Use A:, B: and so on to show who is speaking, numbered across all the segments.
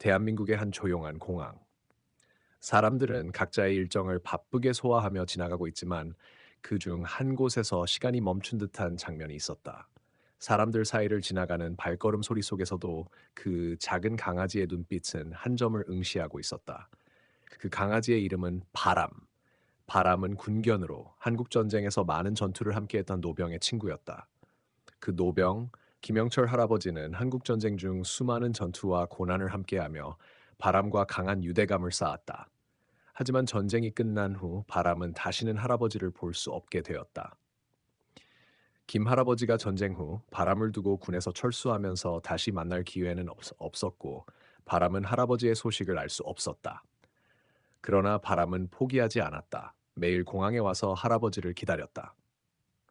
A: 대한민국의 한 조용한 공항. 사람들은 각자의 일정을 바쁘게 소화하며 지나가고 있지만 그중 한 곳에서 시간이 멈춘 듯한 장면이 있었다. 사람들 사이를 지나가는 발걸음 소리 속에서도 그 작은 강아지의 눈빛은 한 점을 응시하고 있었다. 그 강아지의 이름은 바람. 바람은 군견으로 한국 전쟁에서 많은 전투를 함께했던 노병의 친구였다. 그 노병 김영철 할아버지는 한국 전쟁 중 수많은 전투와 고난을 함께하며 바람과 강한 유대감을 쌓았다. 하지만 전쟁이 끝난 후 바람은 다시는 할아버지를 볼 수 없게 되었다. 김 할아버지가 전쟁 후 바람을 두고 군에서 철수하면서 다시 만날 기회는 없었고 바람은 할아버지의 소식을 알 수 없었다. 그러나 바람은 포기하지 않았다. 매일 공항에 와서 할아버지를 기다렸다.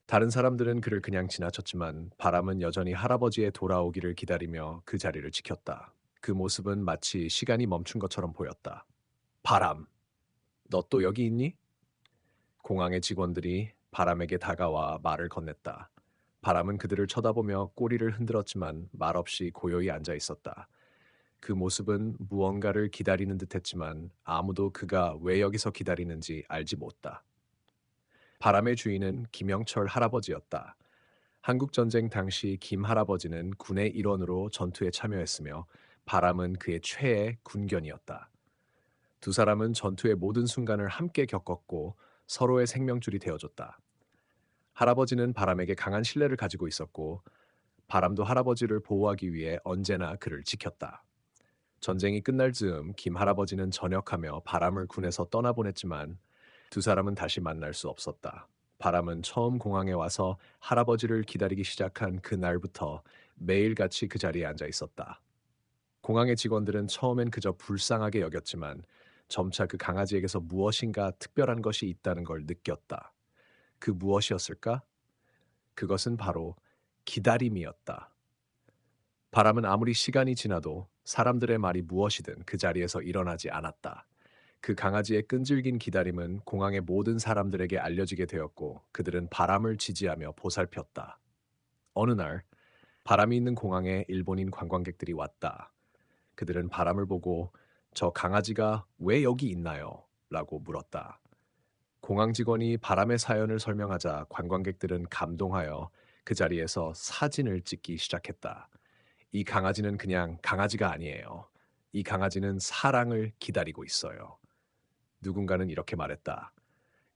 A: 다른 사람들은 그를 그냥 지나쳤지만 바람은 여전히 할아버지의 돌아오기를 기다리며 그 자리를 지켰다. 그 모습은 마치 시간이 멈춘 것처럼 보였다. 바람, 너 또 여기 있니? 공항의 직원들이 바람에게 다가와 말을 건넸다. 바람은 그들을 쳐다보며 꼬리를 흔들었지만 말없이 고요히 앉아 있었다. 그 모습은 무언가를 기다리는 듯했지만 아무도 그가 왜 여기서 기다리는지 알지 못했다. 바람의 주인은 김영철 할아버지였다. 한국전쟁 당시 김 할아버지는 군의 일원으로 전투에 참여했으며 바람은 그의 최애 군견이었다. 두 사람은 전투의 모든 순간을 함께 겪었고 서로의 생명줄이 되어줬다. 할아버지는 바람에게 강한 신뢰를 가지고 있었고 바람도 할아버지를 보호하기 위해 언제나 그를 지켰다. 전쟁이 끝날 즈음 김 할아버지는 전역하며 바람을 군에서 떠나보냈지만 두 사람은 다시 만날 수 없었다. 바람은 처음 공항에 와서 할아버지를 기다리기 시작한 그날부터 매일같이 그 자리에 앉아 있었다. 공항의 직원들은 처음엔 그저 불쌍하게 여겼지만 점차 그 강아지에게서 무엇인가 특별한 것이 있다는 걸 느꼈다. 그 무엇이었을까? 그것은 바로 기다림이었다. 바람은 아무리 시간이 지나도 사람들의 말이 무엇이든 그 자리에서 일어나지 않았다. 그 강아지의 끈질긴 기다림은 공항의 모든 사람들에게 알려지게 되었고 그들은 바람을 지지하며 보살폈다. 어느 날 바람이 있는 공항에 일본인 관광객들이 왔다. 그들은 바람을 보고 저 강아지가 왜 여기 있나요? 라고 물었다. 공항 직원이 바람의 사연을 설명하자 관광객들은 감동하여 그 자리에서 사진을 찍기 시작했다. 이 강아지는 그냥 강아지가 아니에요. 이 강아지는 사랑을 기다리고 있어요. 누군가는 이렇게 말했다.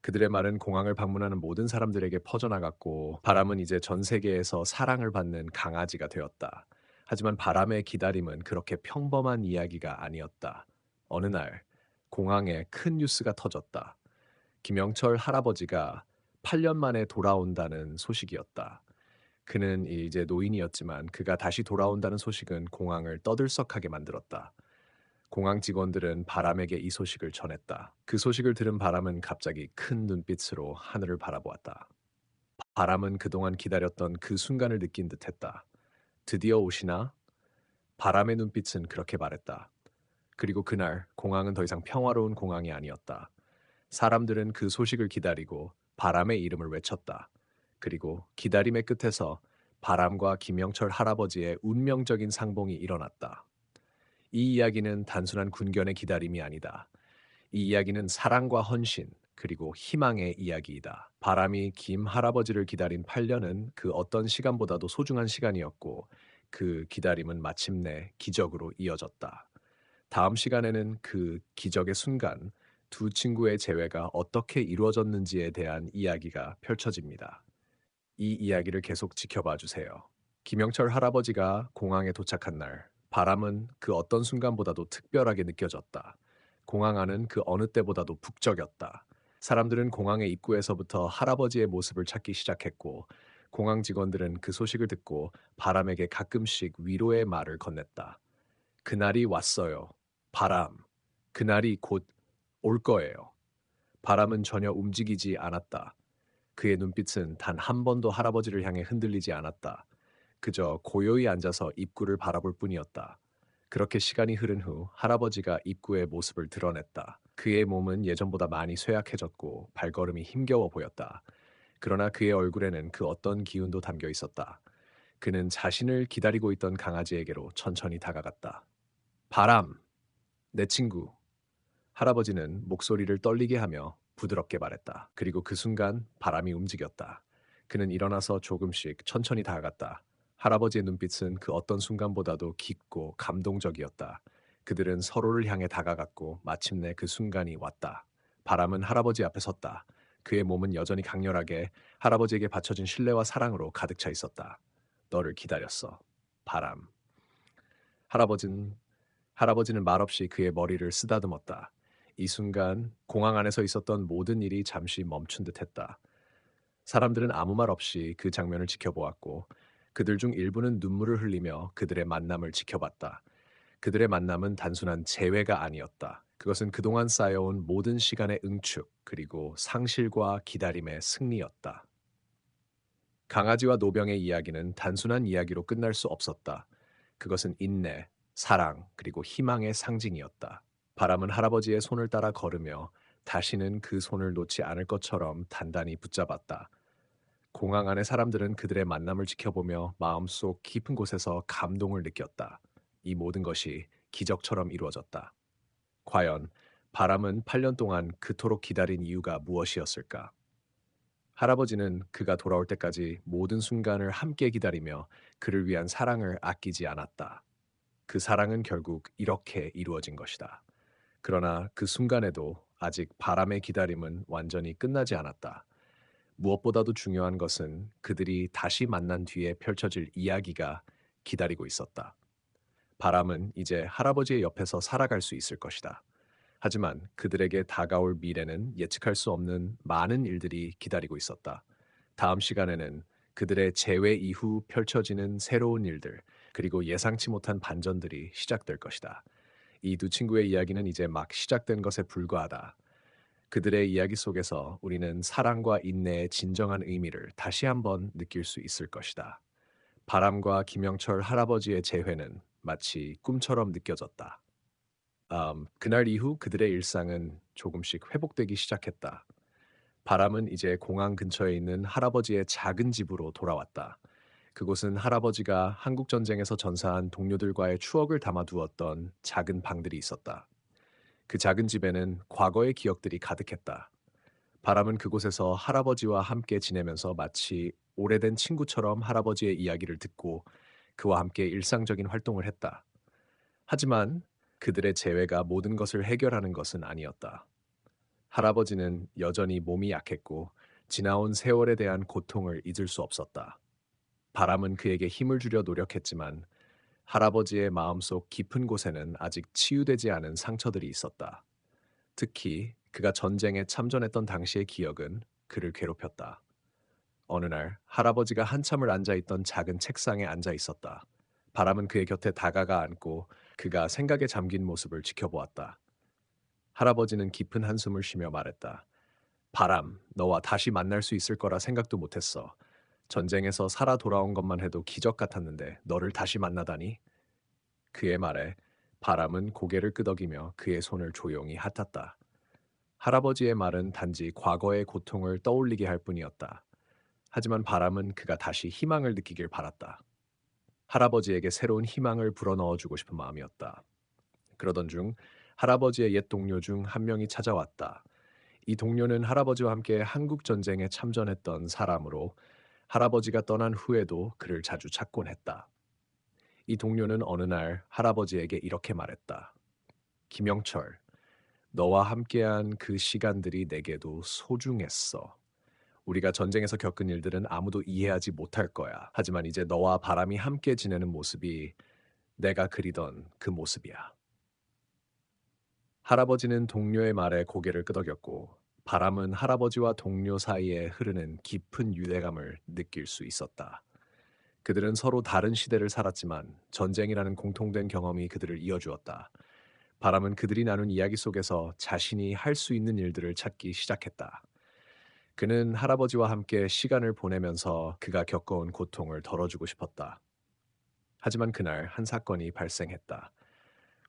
A: 그들의 말은 공항을 방문하는 모든 사람들에게 퍼져나갔고 바람은 이제 전 세계에서 사랑을 받는 강아지가 되었다. 하지만 바람의 기다림은 그렇게 평범한 이야기가 아니었다. 어느 날 공항에 큰 뉴스가 터졌다. 김영철 할아버지가 8년 만에 돌아온다는 소식이었다. 그는 이제 노인이었지만 그가 다시 돌아온다는 소식은 공항을 떠들썩하게 만들었다. 공항 직원들은 바람에게 이 소식을 전했다. 그 소식을 들은 바람은 갑자기 큰 눈빛으로 하늘을 바라보았다. 바람은 그동안 기다렸던 그 순간을 느낀 듯했다. 드디어 오시나? 바람의 눈빛은 그렇게 말했다. 그리고 그날 공항은 더 이상 평화로운 공항이 아니었다. 사람들은 그 소식을 기다리고 바람의 이름을 외쳤다. 그리고 기다림의 끝에서 바람과 김영철 할아버지의 운명적인 상봉이 일어났다. 이 이야기는 단순한 군견의 기다림이 아니다. 이 이야기는 사랑과 헌신, 그리고 희망의 이야기이다. 바람이 김 할아버지를 기다린 8년은 그 어떤 시간보다도 소중한 시간이었고, 그 기다림은 마침내 기적으로 이어졌다. 다음 시간에는 그 기적의 순간, 두 친구의 재회가 어떻게 이루어졌는지에 대한 이야기가 펼쳐집니다. 이 이야기를 계속 지켜봐 주세요. 김영철 할아버지가 공항에 도착한 날, 바람은 그 어떤 순간보다도 특별하게 느껴졌다. 공항 안은 그 어느 때보다도 북적였다. 사람들은 공항의 입구에서부터 할아버지의 모습을 찾기 시작했고, 공항 직원들은 그 소식을 듣고 바람에게 가끔씩 위로의 말을 건넸다. 그날이 왔어요. 바람. 그날이 곧 올 거예요. 바람은 전혀 움직이지 않았다. 그의 눈빛은 단 한 번도 할아버지를 향해 흔들리지 않았다. 그저 고요히 앉아서 입구를 바라볼 뿐이었다. 그렇게 시간이 흐른 후 할아버지가 입구의 모습을 드러냈다. 그의 몸은 예전보다 많이 쇠약해졌고 발걸음이 힘겨워 보였다. 그러나 그의 얼굴에는 그 어떤 기운도 담겨 있었다. 그는 자신을 기다리고 있던 강아지에게로 천천히 다가갔다. 바람! 내 친구. 할아버지는 목소리를 떨리게 하며 부드럽게 말했다. 그리고 그 순간 바람이 움직였다. 그는 일어나서 조금씩 천천히 다가갔다. 할아버지의 눈빛은 그 어떤 순간보다도 깊고 감동적이었다. 그들은 서로를 향해 다가갔고 마침내 그 순간이 왔다. 바람은 할아버지 앞에 섰다. 그의 몸은 여전히 강렬하게 할아버지에게 바쳐진 신뢰와 사랑으로 가득 차 있었다. 너를 기다렸어. 바람. 할아버지는 할아버지는 말없이 그의 머리를 쓰다듬었다. 이 순간 공항 안에서 있었던 모든 일이 잠시 멈춘 듯했다. 사람들은 아무 말 없이 그 장면을 지켜보았고 그들 중 일부는 눈물을 흘리며 그들의 만남을 지켜봤다. 그들의 만남은 단순한 재회가 아니었다. 그것은 그동안 쌓여온 모든 시간의 응축 그리고 상실과 기다림의 승리였다. 강아지와 노병의 이야기는 단순한 이야기로 끝날 수 없었다. 그것은 인내, 사랑, 그리고 희망의 상징이었다. 바람은 할아버지의 손을 따라 걸으며 다시는 그 손을 놓지 않을 것처럼 단단히 붙잡았다. 공항 안의 사람들은 그들의 만남을 지켜보며 마음속 깊은 곳에서 감동을 느꼈다. 이 모든 것이 기적처럼 이루어졌다. 과연 바람은 8년 동안 그토록 기다린 이유가 무엇이었을까? 할아버지는 그가 돌아올 때까지 모든 순간을 함께 기다리며 그를 위한 사랑을 아끼지 않았다. 그 사랑은 결국 이렇게 이루어진 것이다. 그러나 그 순간에도 아직 바람의 기다림은 완전히 끝나지 않았다. 무엇보다도 중요한 것은 그들이 다시 만난 뒤에 펼쳐질 이야기가 기다리고 있었다. 바람은 이제 할아버지의 옆에서 살아갈 수 있을 것이다. 하지만 그들에게 다가올 미래는 예측할 수 없는 많은 일들이 기다리고 있었다. 다음 시간에는 그들의 재회 이후 펼쳐지는 새로운 일들, 그리고 예상치 못한 반전들이 시작될 것이다. 이 두 친구의 이야기는 이제 막 시작된 것에 불과하다. 그들의 이야기 속에서 우리는 사랑과 인내의 진정한 의미를 다시 한번 느낄 수 있을 것이다. 바람과 김영철 할아버지의 재회는 마치 꿈처럼 느껴졌다. 그날 이후 그들의 일상은 조금씩 회복되기 시작했다. 바람은 이제 공항 근처에 있는 할아버지의 작은 집으로 돌아왔다. 그곳은 할아버지가 한국 전쟁에서 전사한 동료들과의 추억을 담아두었던 작은 방들이 있었다. 그 작은 집에는 과거의 기억들이 가득했다. 바람은 그곳에서 할아버지와 함께 지내면서 마치 오래된 친구처럼 할아버지의 이야기를 듣고 그와 함께 일상적인 활동을 했다. 하지만 그들의 재회가 모든 것을 해결하는 것은 아니었다. 할아버지는 여전히 몸이 약했고 지나온 세월에 대한 고통을 잊을 수 없었다. 바람은 그에게 힘을 주려 노력했지만 할아버지의 마음속 깊은 곳에는 아직 치유되지 않은 상처들이 있었다. 특히 그가 전쟁에 참전했던 당시의 기억은 그를 괴롭혔다. 어느 날 할아버지가 한참을 앉아 있던 작은 책상에 앉아 있었다. 바람은 그의 곁에 다가가 앉고 그가 생각에 잠긴 모습을 지켜보았다. 할아버지는 깊은 한숨을 쉬며 말했다. 바람, 너와 다시 만날 수 있을 거라 생각도 못했어. 전쟁에서 살아 돌아온 것만 해도 기적 같았는데 너를 다시 만나다니? 그의 말에 바람은 고개를 끄덕이며 그의 손을 조용히 핫았다. 할아버지의 말은 단지 과거의 고통을 떠올리게 할 뿐이었다. 하지만 바람은 그가 다시 희망을 느끼길 바랐다. 할아버지에게 새로운 희망을 불어넣어주고 싶은 마음이었다. 그러던 중 할아버지의 옛 동료 중 한 명이 찾아왔다. 이 동료는 할아버지와 함께 한국 전쟁에 참전했던 사람으로 할아버지가 떠난 후에도 그를 자주 찾곤 했다. 이 동료는 어느 날 할아버지에게 이렇게 말했다. 김영철, 너와 함께한 그 시간들이 내게도 소중했어. 우리가 전쟁에서 겪은 일들은 아무도 이해하지 못할 거야. 하지만 이제 너와 바람이 함께 지내는 모습이 내가 그리던 그 모습이야. 할아버지는 동료의 말에 고개를 끄덕였고 바람은 할아버지와 동료 사이에 흐르는 깊은 유대감을 느낄 수 있었다. 그들은 서로 다른 시대를 살았지만 전쟁이라는 공통된 경험이 그들을 이어주었다. 바람은 그들이 나눈 이야기 속에서 자신이 할 수 있는 일들을 찾기 시작했다. 그는 할아버지와 함께 시간을 보내면서 그가 겪어온 고통을 덜어주고 싶었다. 하지만 그날 한 사건이 발생했다.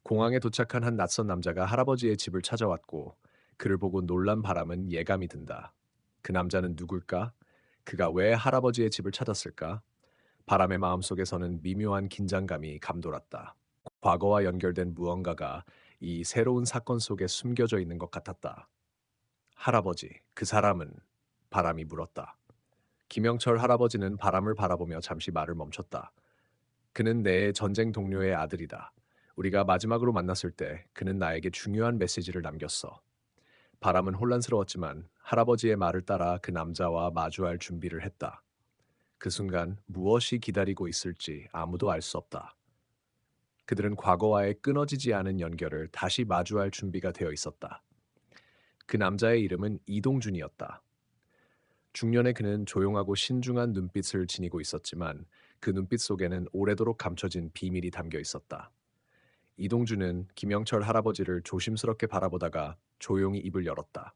A: 공항에 도착한 한 낯선 남자가 할아버지의 집을 찾아왔고 그를 보고 놀란 바람은 예감이 든다. 그 남자는 누굴까? 그가 왜 할아버지의 집을 찾았을까? 바람의 마음속에서는 미묘한 긴장감이 감돌았다. 과거와 연결된 무언가가 이 새로운 사건 속에 숨겨져 있는 것 같았다. 할아버지, 그 사람은? 바람이 물었다. 김영철 할아버지는 바람을 바라보며 잠시 말을 멈췄다. 그는 내 전쟁 동료의 아들이다. 우리가 마지막으로 만났을 때 그는 나에게 중요한 메시지를 남겼어. 바람은 혼란스러웠지만 할아버지의 말을 따라 그 남자와 마주할 준비를 했다. 그 순간 무엇이 기다리고 있을지 아무도 알 수 없다. 그들은 과거와의 끊어지지 않은 연결을 다시 마주할 준비가 되어 있었다. 그 남자의 이름은 이동준이었다. 중년의 그는 조용하고 신중한 눈빛을 지니고 있었지만 그 눈빛 속에는 오래도록 감춰진 비밀이 담겨 있었다. 이동준은 김영철 할아버지를 조심스럽게 바라보다가 조용히 입을 열었다.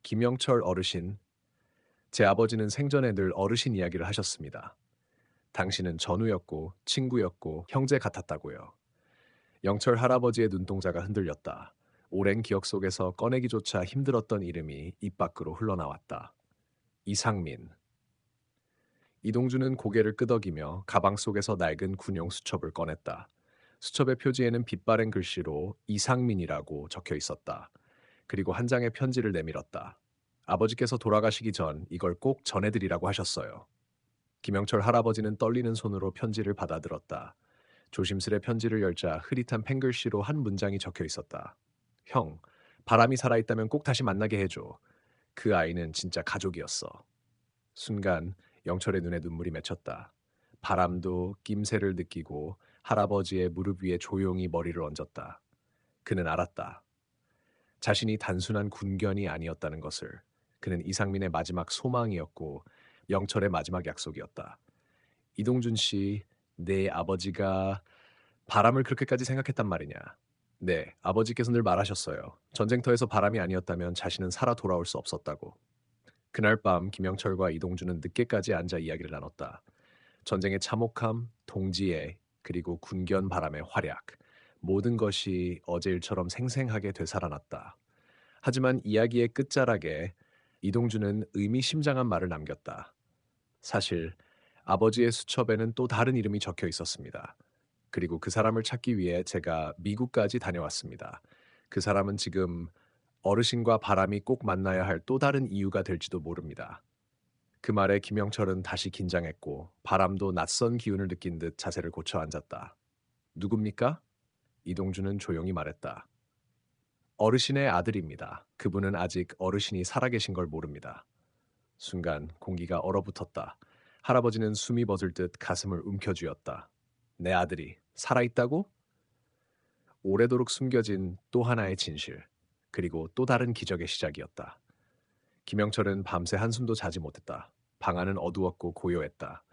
A: 김영철 어르신, 제 아버지는 생전에 늘 어르신 이야기를 하셨습니다. 당신은 전우였고 친구였고 형제 같았다고요. 영철 할아버지의 눈동자가 흔들렸다. 오랜 기억 속에서 꺼내기조차 힘들었던 이름이 입 밖으로 흘러나왔다. 이상민. 이동준은 고개를 끄덕이며 가방 속에서 낡은 군용 수첩을 꺼냈다. 수첩의 표지에는 빛바랜 글씨로 이상민이라고 적혀 있었다. 그리고 한 장의 편지를 내밀었다. 아버지께서 돌아가시기 전 이걸 꼭 전해드리라고 하셨어요. 김영철 할아버지는 떨리는 손으로 편지를 받아들었다. 조심스레 편지를 열자 흐릿한 펜글씨로 한 문장이 적혀 있었다. 형, 바람이 살아있다면 꼭 다시 만나게 해줘. 그 아이는 진짜 가족이었어. 순간 영철의 눈에 눈물이 맺혔다. 바람도 낌새를 느끼고 할아버지의 무릎 위에 조용히 머리를 얹었다. 그는 알았다. 자신이 단순한 군견이 아니었다는 것을. 그는 이상민의 마지막 소망이었고 영철의 마지막 약속이었다. 이동준 씨, 내 아버지가 바람을 그렇게까지 생각했단 말이냐? 네, 아버지께서 늘 말하셨어요. 전쟁터에서 바람이 아니었다면 자신은 살아 돌아올 수 없었다고. 그날 밤 김영철과 이동준은 늦게까지 앉아 이야기를 나눴다. 전쟁의 참혹함, 동지애, 그리고 군견 바람의 활약. 모든 것이 어제 일처럼 생생하게 되살아났다. 하지만 이야기의 끝자락에 이동준은 의미심장한 말을 남겼다. 사실 아버지의 수첩에는 또 다른 이름이 적혀 있었습니다. 그리고 그 사람을 찾기 위해 제가 미국까지 다녀왔습니다. 그 사람은 지금 어르신과 바람이 꼭 만나야 할 또 다른 이유가 될지도 모릅니다. 그 말에 김영철은 다시 긴장했고 바람도 낯선 기운을 느낀 듯 자세를 고쳐 앉았다. 누굽니까? 이동준은 조용히 말했다. 어르신의 아들입니다. 그분은 아직 어르신이 살아계신 걸 모릅니다. 순간 공기가 얼어붙었다. 할아버지는 숨이 멎을 듯 가슴을 움켜쥐었다. 내 아들이 살아있다고? 오래도록 숨겨진 또 하나의 진실, 그리고 또 다른 기적의 시작이었다. 김영철은 밤새 한숨도 자지 못했다. 방 안은 어두웠고 고요했다.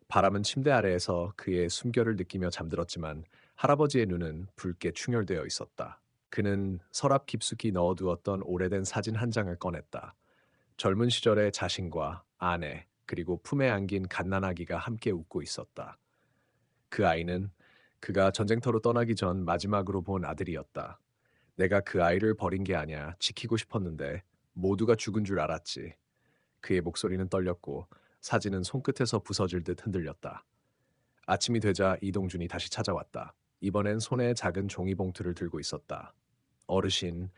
A: 바람은 침대 아래에서 그의 숨결을 느끼며 잠들었지만 할아버지의 눈은 붉게 충혈되어 있었다. 그는 서랍 깊숙이 넣어두었던 오래된 사진 한 장을 꺼냈다. 젊은 시절의 자신과 아내, 그리고 품에 안긴 갓난아기가 함께 웃고 있었다. 그 아이는 그가 전쟁터로 떠나기 전 마지막으로 본 아들이었다. 내가 그 아이를 버린 게 아니야. 지키고 싶었는데 모두가 죽은 줄 알았지. 그의 목소리는 떨렸고 사진은 손끝에서 부서질 듯 흔들렸다. 아침이 되자 이동준이 다시 찾아왔다. 이번엔 손에 작은 종이봉투를 들고 있었다. 어르신,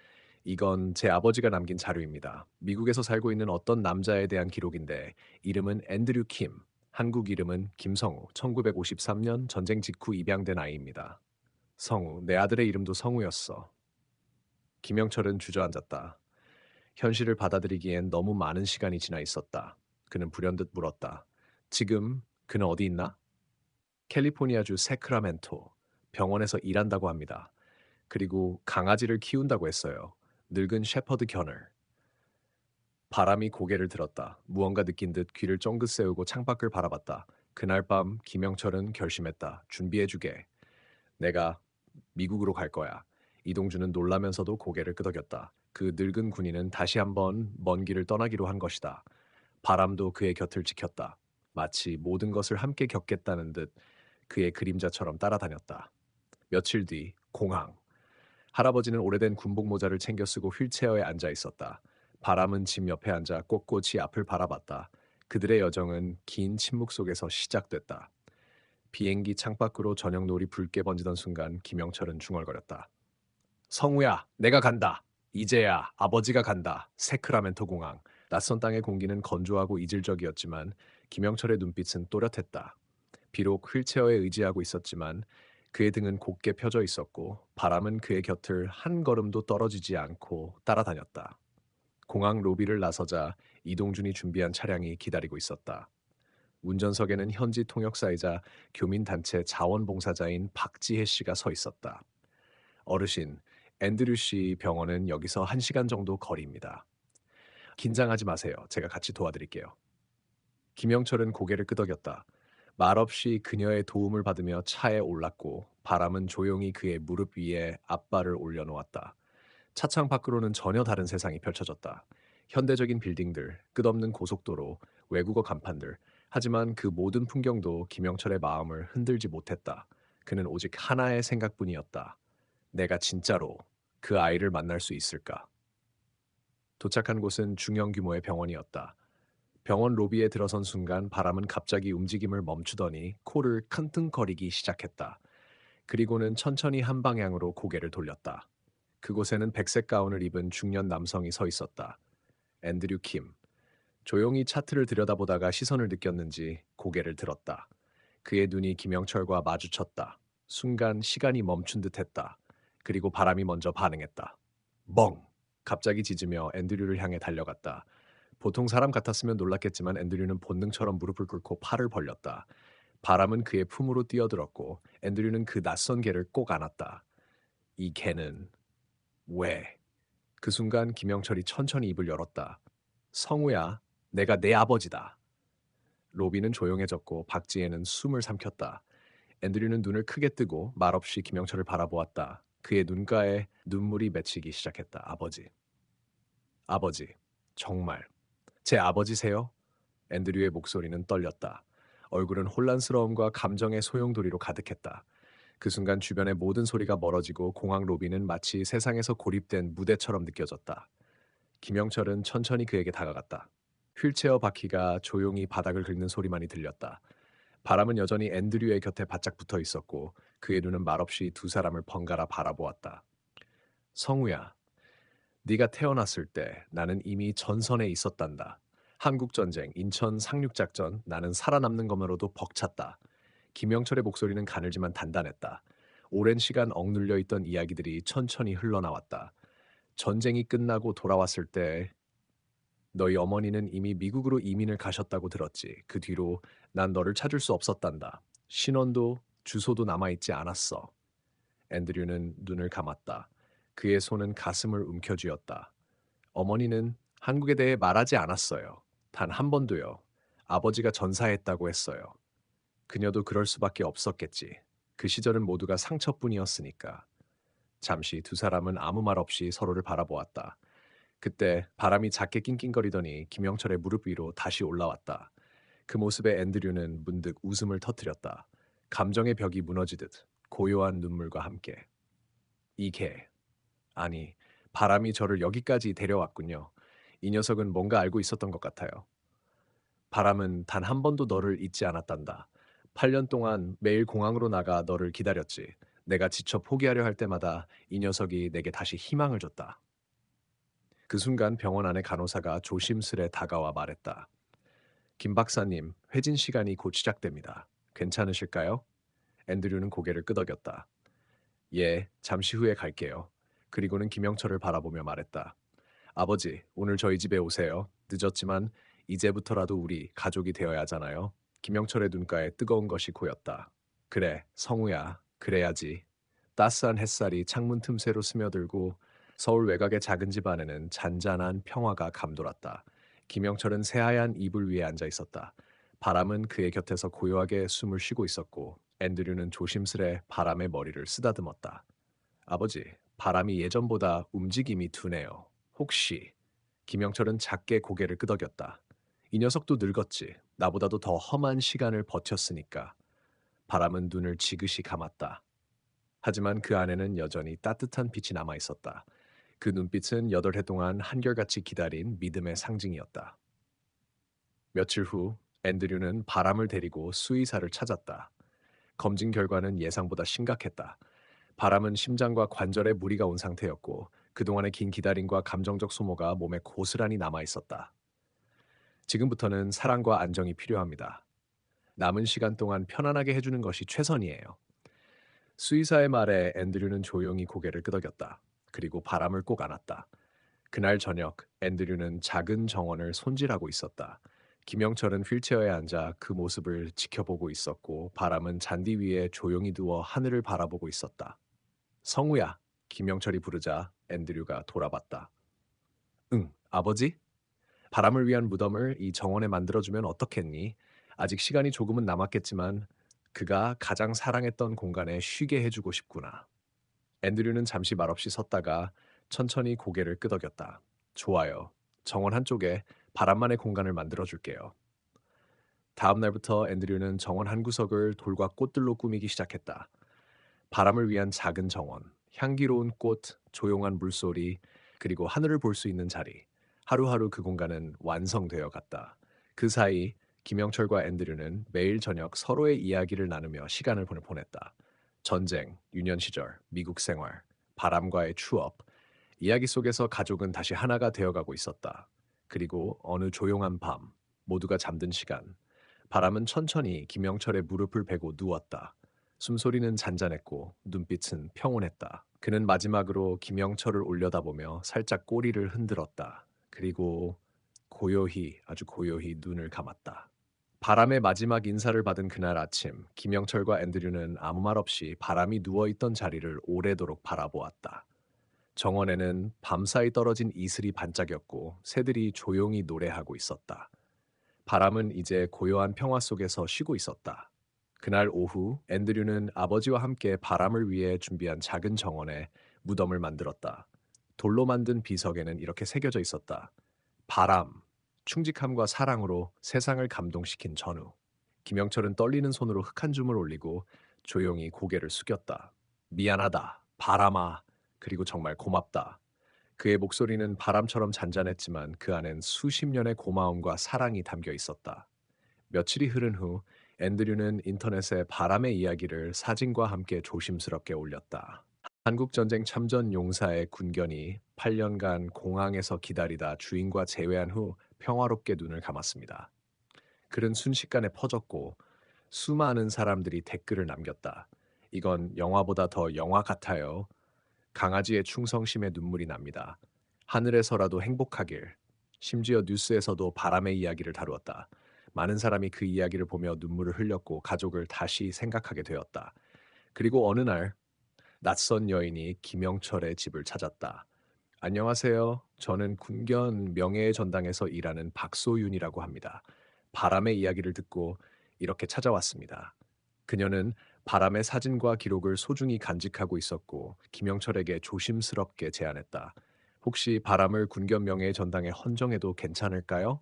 A: 이건 제 아버지가 남긴 자료입니다. 미국에서 살고 있는 어떤 남자에 대한 기록인데 이름은 앤드류 킴, 한국 이름은 김성우, 1953년 전쟁 직후 입양된 아이입니다. 성우, 내 아들의 이름도 성우였어. 김영철은 주저앉았다. 현실을 받아들이기엔 너무 많은 시간이 지나 있었다. 그는 불현듯 물었다. 지금 그는 어디 있나? 캘리포니아주 세크라멘토. 병원에서 일한다고 합니다. 그리고 강아지를 키운다고 했어요. 늙은 shepherd kennel. 바람이 고개를 들었다. 무언가 느낀 듯 귀를 쫑긋 세우고 창밖을 바라봤다. 그날 밤 김영철은 결심했다. 준비해주게. 내가 미국으로 갈 거야. 이동준은 놀라면서도 고개를 끄덕였다. 그 늙은 군인은 다시 한번 먼 길을 떠나기로 한 것이다. 바람도 그의 곁을 지켰다. 마치 모든 것을 함께 겪겠다는 듯 그의 그림자처럼 따라다녔다. 며칠 뒤 공항. 할아버지는 오래된 군복 모자를 챙겨 쓰고 휠체어에 앉아 있었다. 바람은 집 옆에 앉아 꼿꼿이 앞을 바라봤다. 그들의 여정은 긴 침묵 속에서 시작됐다. 비행기 창밖으로 저녁 노을이 붉게 번지던 순간 김영철은 중얼거렸다. 성우야, 내가 간다. 이제야 아버지가 간다. 세크라멘토 공항. 낯선 땅의 공기는 건조하고 이질적이었지만 김영철의 눈빛은 또렷했다. 비록 휠체어에 의지하고 있었지만 그의 등은 곧게 펴져 있었고 바람은 그의 곁을 한 걸음도 떨어지지 않고 따라다녔다. 공항 로비를 나서자 이동준이 준비한 차량이 기다리고 있었다. 운전석에는 현지 통역사이자 교민단체 자원봉사자인 박지혜 씨가 서 있었다. 어르신, 앤드류 씨 병원은 여기서 1시간 정도 거리입니다. 긴장하지 마세요. 제가 같이 도와드릴게요. 김영철은 고개를 끄덕였다. 말없이 그녀의 도움을 받으며 차에 올랐고 바람은 조용히 그의 무릎 위에 앞발을 올려놓았다. 차창 밖으로는 전혀 다른 세상이 펼쳐졌다. 현대적인 빌딩들, 끝없는 고속도로, 외국어 간판들. 하지만 그 모든 풍경도 김영철의 마음을 흔들지 못했다. 그는 오직 하나의 생각뿐이었다. 내가 진짜로 그 아이를 만날 수 있을까? 도착한 곳은 중형 규모의 병원이었다. 병원 로비에 들어선 순간 바람은 갑자기 움직임을 멈추더니 코를 큰퉁거리기 시작했다. 그리고는 천천히 한 방향으로 고개를 돌렸다. 그곳에는 백색 가운을 입은 중년 남성이 서 있었다. 앤드류 킴. 조용히 차트를 들여다보다가 시선을 느꼈는지 고개를 들었다. 그의 눈이 김영철과 마주쳤다. 순간 시간이 멈춘 듯 했다. 그리고 바람이 먼저 반응했다. 멍! 갑자기 짖으며 앤드류를 향해 달려갔다. 보통 사람 같았으면 놀랐겠지만 앤드류는 본능처럼 무릎을 꿇고 팔을 벌렸다. 바람은 그의 품으로 뛰어들었고 앤드류는 그 낯선 개를 꼭 안았다. 이 개는 왜? 그 순간 김영철이 천천히 입을 열었다. 성우야, 내가 내 아버지다. 로비는 조용해졌고 박지혜는 숨을 삼켰다. 앤드류는 눈을 크게 뜨고 말없이 김영철을 바라보았다. 그의 눈가에 눈물이 맺히기 시작했다. 아버지. 아버지. 정말. 제 아버지세요? 앤드류의 목소리는 떨렸다. 얼굴은 혼란스러움과 감정의 소용돌이로 가득했다. 그 순간 주변의 모든 소리가 멀어지고 공항 로비는 마치 세상에서 고립된 무대처럼 느껴졌다. 김영철은 천천히 그에게 다가갔다. 휠체어 바퀴가 조용히 바닥을 긁는 소리만이 들렸다. 바람은 여전히 앤드류의 곁에 바짝 붙어 있었고 그의 눈은 말없이 두 사람을 번갈아 바라보았다. 성우야, 네가 태어났을 때 나는 이미 전선에 있었단다. 한국전쟁, 인천 상륙작전, 나는 살아남는 것만으로도 벅찼다. 김영철의 목소리는 가늘지만 단단했다. 오랜 시간 억눌려 있던 이야기들이 천천히 흘러나왔다. 전쟁이 끝나고 돌아왔을 때 너희 어머니는 이미 미국으로 이민을 가셨다고 들었지. 그 뒤로 난 너를 찾을 수 없었단다. 신원도 주소도 남아있지 않았어. 앤드류는 눈을 감았다. 그의 손은 가슴을 움켜쥐었다. 어머니는 한국에 대해 말하지 않았어요. 단 한 번도요. 아버지가 전사했다고 했어요. 그녀도 그럴 수밖에 없었겠지. 그 시절은 모두가 상처뿐이었으니까. 잠시 두 사람은 아무 말 없이 서로를 바라보았다. 그때 바람이 작게 낑낑거리더니 김영철의 무릎 위로 다시 올라왔다. 그 모습에 앤드류는 문득 웃음을 터뜨렸다. 감정의 벽이 무너지듯 고요한 눈물과 함께. 이 개. 아니, 바람이 저를 여기까지 데려왔군요. 이 녀석은 뭔가 알고 있었던 것 같아요. 바람은 단 한 번도 너를 잊지 않았단다. 8년 동안 매일 공항으로 나가 너를 기다렸지. 내가 지쳐 포기하려 할 때마다 이 녀석이 내게 다시 희망을 줬다. 그 순간 병원 안의 간호사가 조심스레 다가와 말했다. 김 박사님, 회진 시간이 곧 시작됩니다. 괜찮으실까요? 앤드류는 고개를 끄덕였다. 예, 잠시 후에 갈게요. 그리고는 김영철을 바라보며 말했다. 아버지, 오늘 저희 집에 오세요. 늦었지만 이제부터라도 우리 가족이 되어야 하잖아요. 김영철의 눈가에 뜨거운 것이 고였다. 그래, 성우야. 그래야지. 따스한 햇살이 창문 틈새로 스며들고 서울 외곽의 작은 집 안에는 잔잔한 평화가 감돌았다. 김영철은 새하얀 이불 위에 앉아 있었다. 바람은 그의 곁에서 고요하게 숨을 쉬고 있었고 앤드류는 조심스레 바람의 머리를 쓰다듬었다. 아버지, 바람이 예전보다 움직임이 두네요. 혹시 김영철은 작게 고개를 끄덕였다. 이 녀석도 늙었지. 나보다도 더 험한 시간을 버텼으니까. 바람은 눈을 지그시 감았다. 하지만 그 안에는 여전히 따뜻한 빛이 남아 있었다. 그 눈빛은 8해 동안 한결같이 기다린 믿음의 상징이었다. 며칠 후 앤드류는 바람을 데리고 수의사를 찾았다. 검진 결과는 예상보다 심각했다. 바람은 심장과 관절에 무리가 온 상태였고 그동안의 긴 기다림과 감정적 소모가 몸에 고스란히 남아 있었다. 지금부터는 사랑과 안정이 필요합니다. 남은 시간 동안 편안하게 해주는 것이 최선이에요. 수의사의 말에 앤드류는 조용히 고개를 끄덕였다. 그리고 바람을 꼭 안았다. 그날 저녁 앤드류는 작은 정원을 손질하고 있었다. 김영철은 휠체어에 앉아 그 모습을 지켜보고 있었고 바람은 잔디 위에 조용히 누워 하늘을 바라보고 있었다. 성우야, 김영철이 부르자 앤드류가 돌아봤다. 응, 아버지? 바람을 위한 무덤을 이 정원에 만들어주면 어떻겠니? 아직 시간이 조금은 남았겠지만 그가 가장 사랑했던 공간에 쉬게 해주고 싶구나. 앤드류는 잠시 말없이 섰다가 천천히 고개를 끄덕였다. 좋아요. 정원 한쪽에 바람만의 공간을 만들어줄게요. 다음 날부터 앤드류는 정원 한 구석을 돌과 꽃들로 꾸미기 시작했다. 바람을 위한 작은 정원, 향기로운 꽃, 조용한 물소리, 그리고 하늘을 볼 수 있는 자리. 하루하루 그 공간은 완성되어 갔다. 그 사이 김영철과 앤드류는 매일 저녁 서로의 이야기를 나누며 시간을 보냈다. 전쟁, 유년 시절, 미국 생활, 바람과의 추억. 이야기 속에서 가족은 다시 하나가 되어가고 있었다. 그리고 어느 조용한 밤, 모두가 잠든 시간, 바람은 천천히 김영철의 무릎을 베고 누웠다. 숨소리는 잔잔했고 눈빛은 평온했다. 그는 마지막으로 김영철을 올려다보며 살짝 꼬리를 흔들었다. 그리고 고요히, 아주 고요히 눈을 감았다. 바람의 마지막 인사를 받은 그날 아침, 김영철과 앤드류는 아무 말 없이 바람이 누워있던 자리를 오래도록 바라보았다. 정원에는 밤사이 떨어진 이슬이 반짝였고 새들이 조용히 노래하고 있었다. 바람은 이제 고요한 평화 속에서 쉬고 있었다. 그날 오후 앤드류는 아버지와 함께 바람을 위해 준비한 작은 정원에 무덤을 만들었다. 돌로 만든 비석에는 이렇게 새겨져 있었다. 바람, 충직함과 사랑으로 세상을 감동시킨 전우. 김영철은 떨리는 손으로 흙 한 줌을 올리고 조용히 고개를 숙였다. 미안하다, 바람아. 그리고 정말 고맙다. 그의 목소리는 바람처럼 잔잔했지만 그 안엔 수십 년의 고마움과 사랑이 담겨 있었다. 며칠이 흐른 후 앤드류는 인터넷에 바람의 이야기를 사진과 함께 조심스럽게 올렸다. 한국전쟁 참전 용사의 군견이 8년간 공항에서 기다리다 주인과 재회한 후 평화롭게 눈을 감았습니다. 글은 순식간에 퍼졌고 수많은 사람들이 댓글을 남겼다. 이건 영화보다 더 영화 같아요. 강아지의 충성심에 눈물이 납니다. 하늘에서라도 행복하길. 심지어 뉴스에서도 바람의 이야기를 다루었다. 많은 사람이 그 이야기를 보며 눈물을 흘렸고 가족을 다시 생각하게 되었다. 그리고 어느 날 낯선 여인이 김영철의 집을 찾았다. 안녕하세요. 저는 군견 명예의 전당에서 일하는 박소윤이라고 합니다. 바람의 이야기를 듣고 이렇게 찾아왔습니다. 그녀는 바람의 사진과 기록을 소중히 간직하고 있었고 김영철에게 조심스럽게 제안했다. 혹시 바람을 군견 명예의 전당에 헌정해도 괜찮을까요?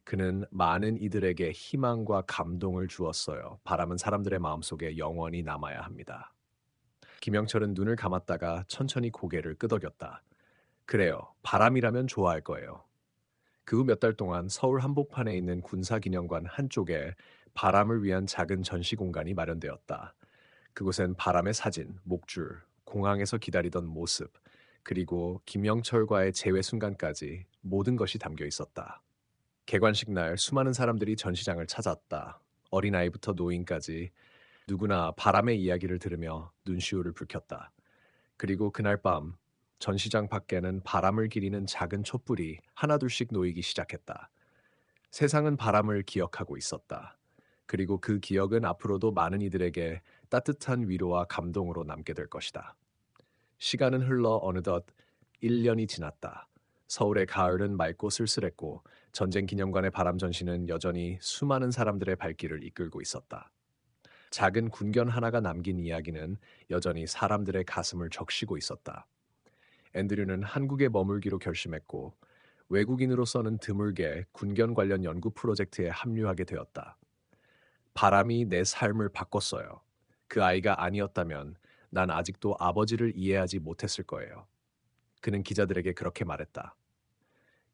A: 그는 많은 이들에게 희망과 감동을 주었어요. 바람은 사람들의 마음속에 영원히 남아야 합니다. 김영철은 눈을 감았다가 천천히 고개를 끄덕였다. 그래요. 바람이라면 좋아할 거예요. 그 후 몇 달 동안 서울 한복판에 있는 군사기념관 한쪽에 바람을 위한 작은 전시 공간이 마련되었다. 그곳엔 바람의 사진, 목줄, 공항에서 기다리던 모습, 그리고 김영철과의 재회 순간까지 모든 것이 담겨 있었다. 개관식 날 수많은 사람들이 전시장을 찾았다. 어린아이부터 노인까지 누구나 바람의 이야기를 들으며 눈시울을 붉혔다. 그리고 그날 밤 전시장 밖에는 바람을 기리는 작은 촛불이 하나둘씩 놓이기 시작했다. 세상은 바람을 기억하고 있었다. 그리고 그 기억은 앞으로도 많은 이들에게 따뜻한 위로와 감동으로 남게 될 것이다. 시간은 흘러 어느덧 1년이 지났다. 서울의 가을은 맑고 쓸쓸했고 전쟁 기념관의 바람 전시는 여전히 수많은 사람들의 발길을 이끌고 있었다. 작은 군견 하나가 남긴 이야기는 여전히 사람들의 가슴을 적시고 있었다. 앤드류는 한국에 머물기로 결심했고 외국인으로서는 드물게 군견 관련 연구 프로젝트에 합류하게 되었다. 바람이 내 삶을 바꿨어요. 그 아이가 아니었다면 난 아직도 아버지를 이해하지 못했을 거예요. 그는 기자들에게 그렇게 말했다.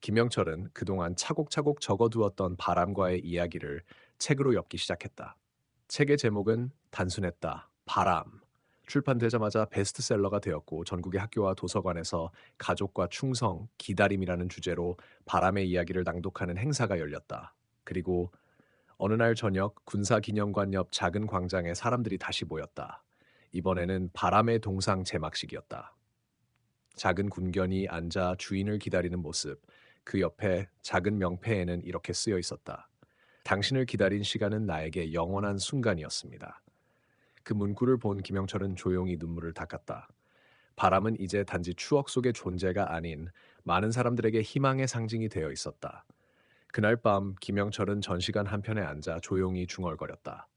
A: 김영철은 그동안 차곡차곡 적어두었던 바람과의 이야기를 책으로 엮기 시작했다. 책의 제목은 단순했다. 바람. 출판되자마자 베스트셀러가 되었고 전국의 학교와 도서관에서 가족과 충성, 기다림이라는 주제로 바람의 이야기를 낭독하는 행사가 열렸다. 그리고 어느 날 저녁 군사기념관 옆 작은 광장에 사람들이 다시 모였다. 이번에는 바람의 동상 제막식이었다. 작은 군견이 앉아 주인을 기다리는 모습, 그 옆에 작은 명패에는 이렇게 쓰여 있었다. 당신을 기다린 시간은 나에게 영원한 순간이었습니다. 그 문구를 본 김영철은 조용히 눈물을 닦았다. 바람은 이제 단지 추억 속의 존재가 아닌 많은 사람들에게 희망의 상징이 되어 있었다. 그날 밤 김영철은 전시관 한편에 앉아 조용히 중얼거렸다.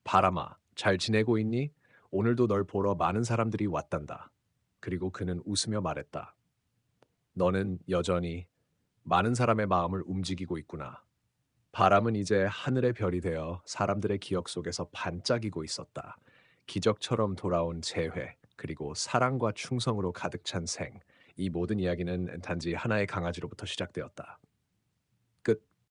A: 바람아, 잘 지내고 있니? 오늘도 널 보러 많은 사람들이 왔단다. 그리고 그는 웃으며 말했다. 너는 여전히 많은 사람의 마음을 움직이고 있구나. 바람은 이제 하늘의 별이 되어 사람들의 기억 속에서 반짝이고 있었다. 기적처럼 돌아온 재회, 그리고 사랑과 충성으로 가득 찬 생. 이 모든 이야기는 단지 하나의 강아지로부터 시작되었다.